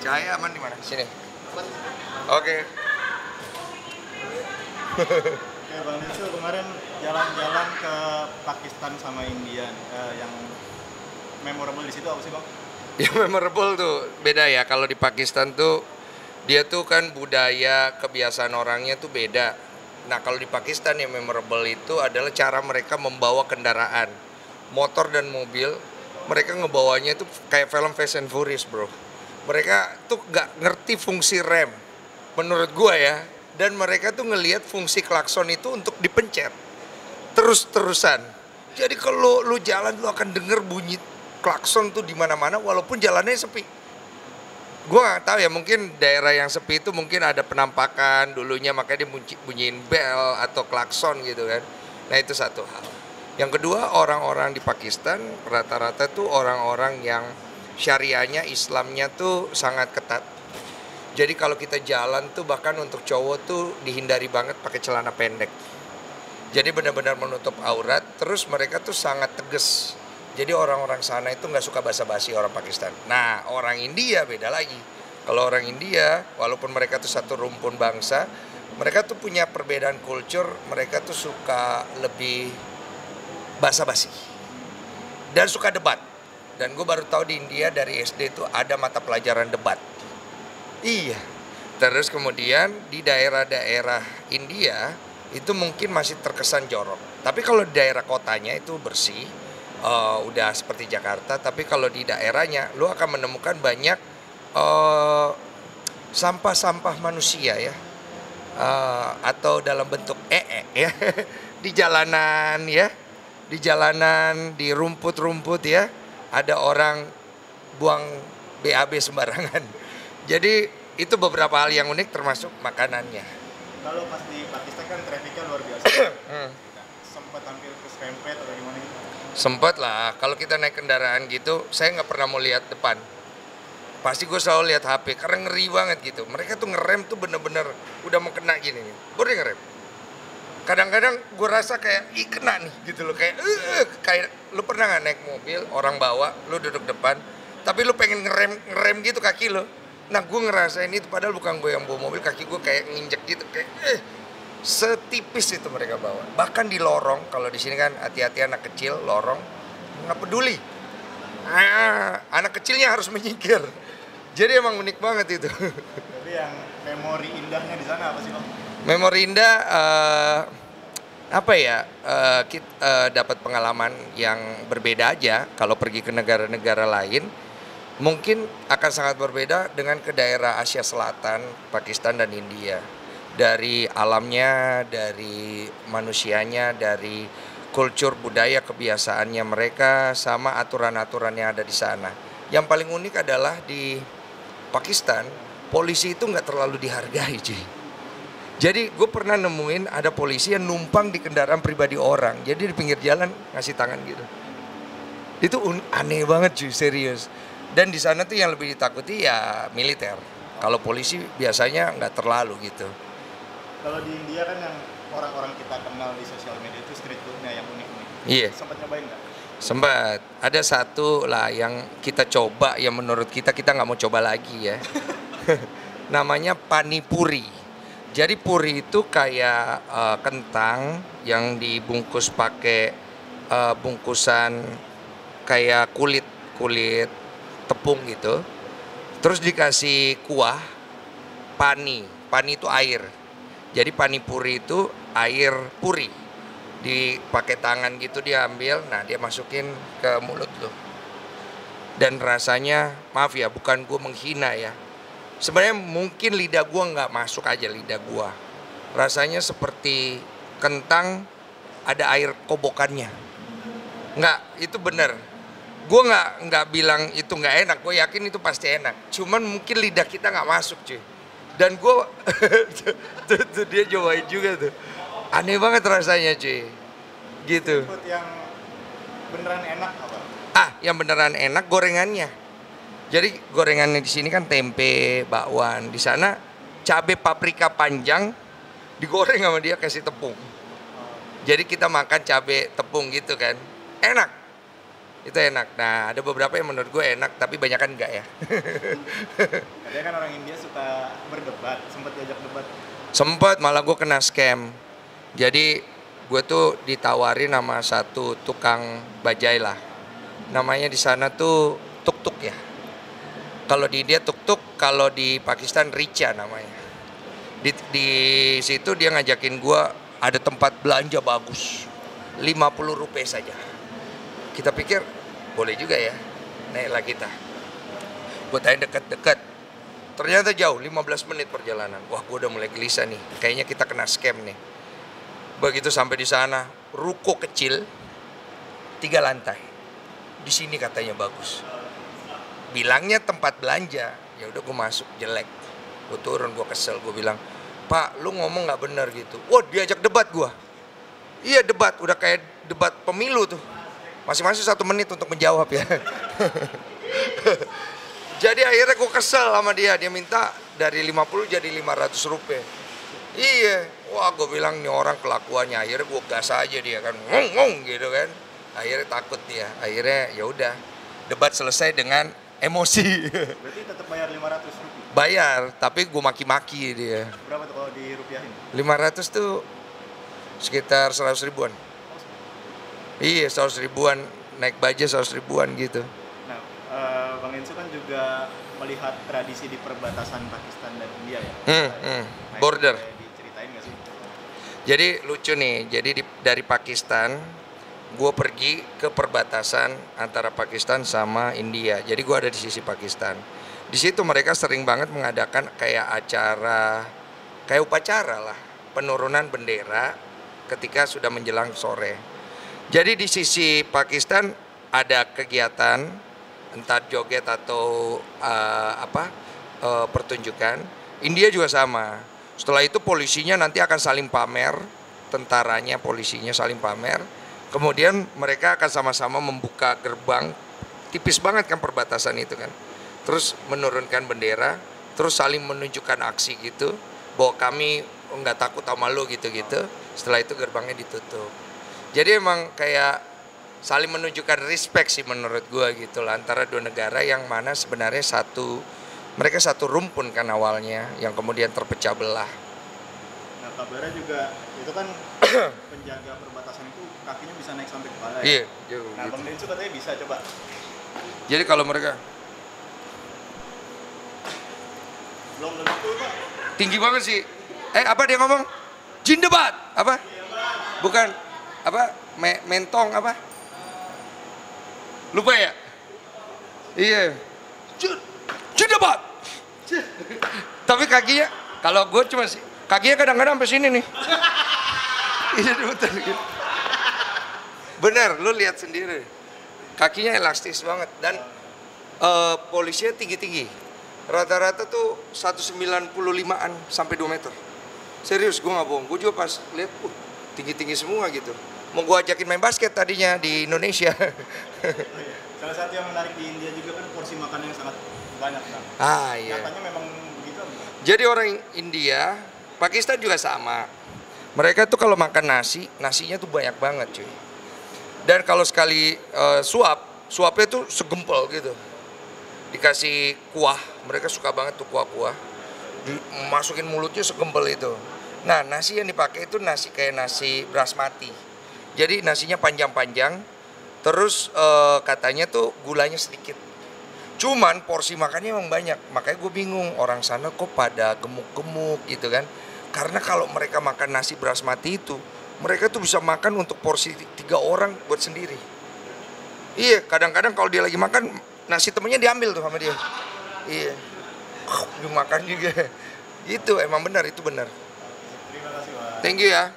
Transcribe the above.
Cahaya aman di mana? Sini. Oke. Ya Bang Nilsu, kemarin jalan-jalan ke Pakistan sama India, yang memorable di situ apa sih Bang? Ya memorable tuh beda ya. Kalau di Pakistan tuh dia tuh kan budaya kebiasaan orangnya tuh beda. Nah kalau di Pakistan yang memorable itu adalah cara mereka membawa kendaraan, motor dan mobil. Mereka ngebawanya itu kayak film Fast and Furious bro. Mereka tuh nggak ngerti fungsi rem, menurut gua ya. Dan mereka tuh ngelihat fungsi klakson itu untuk dipencet terus-terusan. Jadi kalau lu jalan lu akan denger bunyi klakson tuh di mana-mana walaupun jalannya sepi. Gua nggak tahu ya, mungkin daerah yang sepi itu mungkin ada penampakan dulunya makanya dia bunyiin bel atau klakson gitu kan. Nah itu satu hal. Yang kedua, orang-orang di Pakistan rata-rata tuh orang-orang yang syariahnya, Islamnya tuh sangat ketat. Jadi kalau kita jalan tuh bahkan untuk cowok tuh dihindari banget pakai celana pendek. Jadi benar-benar menutup aurat. Terus mereka tuh sangat tegas. Jadi orang-orang sana itu nggak suka basa-basi orang Pakistan. Nah orang India beda lagi. Kalau orang India, walaupun mereka tuh satu rumpun bangsa, mereka tuh punya perbedaan kultur. Mereka tuh suka lebih basa-basi dan suka debat. Dan gue baru tahu di India dari SD tuh ada mata pelajaran debat. Iya. Terus kemudian di daerah-daerah India itu mungkin masih terkesan jorok. Tapi kalau di daerah kotanya itu bersih, udah seperti Jakarta. Tapi kalau di daerahnya, lu akan menemukan banyak sampah-sampah manusia ya, atau dalam bentuk ya, di jalanan ya, di jalanan, di rumput-rumput ya, ada orang buang BAB sembarangan. Jadi itu beberapa hal yang unik termasuk makanannya. Kalau pas di Pakistan kan trafficnya luar biasa. Sempat hampir ke serempet atau gimana gitu? Sempet lah, kalau kita naik kendaraan gitu, saya nggak pernah mau lihat depan. Pasti gue selalu lihat HP, karena ngeri banget gitu. Mereka tuh ngerem tuh bener-bener udah mau kena gini nih. Boleh ngerem. Kadang-kadang gue rasa kayak, ih kena nih gitu loh. Kayak lu pernah nggak naik mobil, orang bawa, lu duduk depan, tapi lu pengen ngerem gitu kaki lo. Nah gue ngerasain itu, padahal bukan gue yang bawa mobil, kaki gue kayak nginjek gitu, kayak setipis itu mereka bawa. Bahkan di lorong, kalau di sini kan hati-hati anak kecil, lorong nggak peduli. Anak kecilnya harus menyingkir. Jadi emang unik banget itu. Tapi yang memori indahnya di sana apa sih Bang? Memori indah apa ya? Kita dapat pengalaman yang berbeda aja. Kalau pergi ke negara-negara lain, mungkin akan sangat berbeda dengan ke daerah Asia Selatan, Pakistan dan India. Dari alamnya, dari manusianya, dari kultur budaya kebiasaannya mereka, sama aturan-aturan yang ada di sana. Yang paling unik adalah di Pakistan, polisi itu nggak terlalu dihargai, cuy. Jadi gue pernah nemuin ada polisi yang numpang di kendaraan pribadi orang. Jadi di pinggir jalan ngasih tangan gitu. Itu aneh banget cuy, serius. Dan di sana tuh yang lebih ditakuti ya militer. Kalau polisi biasanya nggak terlalu gitu. Kalau di India kan yang orang-orang kita kenal di sosial media itu street foodnya yang unik-unik. Iya. Sempat nyobain nggak? Sempat. Ada satu lah yang kita coba yang menurut kita nggak mau coba lagi ya. Namanya panipuri. Jadi puri itu kayak kentang yang dibungkus pakai bungkusan kayak kulit tepung gitu. Terus dikasih kuah pani itu air. Jadi panipuri itu air puri. Dipakai tangan gitu diambil, nah dia masukin ke mulut lo. Dan rasanya, maaf ya, bukan gue menghina ya. Sebenarnya mungkin lidah gue nggak masuk aja lidah gue. Rasanya seperti kentang ada air kobokannya. Nggak, itu bener. Gue nggak bilang itu nggak enak, gue yakin itu pasti enak. Cuman mungkin lidah kita nggak masuk cuy. Dan gue, tuh dia cobain juga tuh. Aneh banget rasanya cuy. Gitu. Food yang beneran enak apa? Yang beneran enak gorengannya. Jadi gorengannya di sini kan tempe, bakwan. Di sana cabai paprika panjang digoreng sama dia kasih tepung. Jadi kita makan cabai tepung gitu kan. Enak. Itu enak. Nah, ada beberapa yang menurut gue enak, tapi banyak kan enggak ya. Katanya kan orang India suka berdebat, sempat diajak debat. Sempet, malah gue kena scam. Jadi gue tuh ditawarin sama satu tukang bajai lah. Namanya di sana tuh tuk-tuk ya. Kalau di India tuk-tuk, kalau di Pakistan rica namanya. Di situ dia ngajakin gue ada tempat belanja bagus. 50 rupiah saja. Kita pikir boleh juga ya, naiklah kita. Gue tanya dekat-dekat, ternyata jauh, 15 menit perjalanan. Wah, gue udah mulai gelisah nih, kayaknya kita kena scam nih. Begitu sampai di sana, ruko kecil, 3 lantai. Di sini katanya bagus. Bilangnya tempat belanja, ya udah gue masuk, jelek. Gue turun, gue kesel, gue bilang, Pak, lu ngomong nggak benar gitu. Wah, diajak debat gue. Iya debat, udah kayak debat pemilu tuh. Masing-masing 1 menit untuk menjawab ya. Jadi akhirnya gue kesel sama dia. Dia minta dari 50 jadi 500 rupiah. Iya. Wah, gue bilang nih orang kelakuannya. Akhirnya gue gas aja dia kan. Ngong gitu kan. Akhirnya takut dia. Akhirnya ya udah. Debat selesai dengan emosi. Berarti tetap bayar 500 rupiah? Bayar, tapi gue maki-maki dia. Berapa tuh kalau dirupiahin? 500 tuh sekitar 100 ribuan. Iya, 100 ribuan, naik baja 100 ribuan gitu. Nah, Bang Ensu kan juga melihat tradisi di perbatasan Pakistan dan India ya? Nah, Border. Diceritain nggak sih? Jadi lucu nih, jadi dari Pakistan, gue pergi ke perbatasan antara Pakistan sama India. Jadi gue ada di sisi Pakistan. Di situ mereka sering banget mengadakan kayak acara, kayak upacara lah, penurunan bendera ketika sudah menjelang sore. Jadi di sisi Pakistan ada kegiatan entah joget atau pertunjukan. India juga sama. Setelah itu polisinya nanti akan saling pamer, tentaranya polisinya saling pamer. Kemudian mereka akan sama-sama membuka gerbang, tipis banget kan perbatasan itu kan. Terus menurunkan bendera, terus saling menunjukkan aksi gitu, bahwa kami nggak takut sama lo gitu-gitu. Setelah itu gerbangnya ditutup. Jadi emang kayak saling menunjukkan respect sih menurut gua gitu lah antara dua negara yang mana sebenarnya mereka satu rumpun kan awalnya yang kemudian terpecah belah. Nah, kabarnya juga itu kan penjaga perbatasan itu kakinya bisa naik sampai kepala ya? Iya, jauh. Nah, Gitu. Bang Ensu katanya bisa coba. Jadi kalau mereka Belum tentu, Pak. tinggi banget sih. Apa dia ngomong? Jindebat. Apa? Bukan apa? Mentong apa? Lupa ya? Iya. Jindebat. Tapi kakinya kalau gue cuma sih kakinya kadang-kadang sampai sini nih. Ini betul gitu. Bener, lu lihat sendiri. Kakinya elastis banget dan polisinya tinggi-tinggi. Rata-rata tuh 195-an sampai 2 meter. Serius, gue nggak bohong. Gue juga pas lihat, tinggi-tinggi semua gitu. Mau gue ajakin main basket tadinya di Indonesia. Salah satu yang menarik di India juga kan porsi makan yang sangat banyak, Bang. Iya. Nyatanya memang begitu apa? Jadi orang India, Pakistan juga sama. Mereka tuh kalau makan nasi, nasinya tuh banyak banget cuy. Dan kalau sekali suapnya tuh segempel gitu. Dikasih kuah, mereka suka banget tuh kuah-kuah. Masukin mulutnya segempel itu. Nah, nasi yang dipakai itu nasi kayak nasi basmati. Jadi nasinya panjang-panjang, terus katanya tuh gulanya sedikit. Cuman porsi makannya emang banyak, makanya gue bingung orang sana kok pada gemuk-gemuk gitu kan. Karena kalau mereka makan nasi basmati itu, mereka tuh bisa makan untuk porsi 3 orang buat sendiri. Iya, kadang-kadang kalau dia lagi makan, nasi temennya diambil tuh sama dia. Iya, dimakan juga. Itu emang benar, itu benar. Terima kasih, Pak. Thank you ya.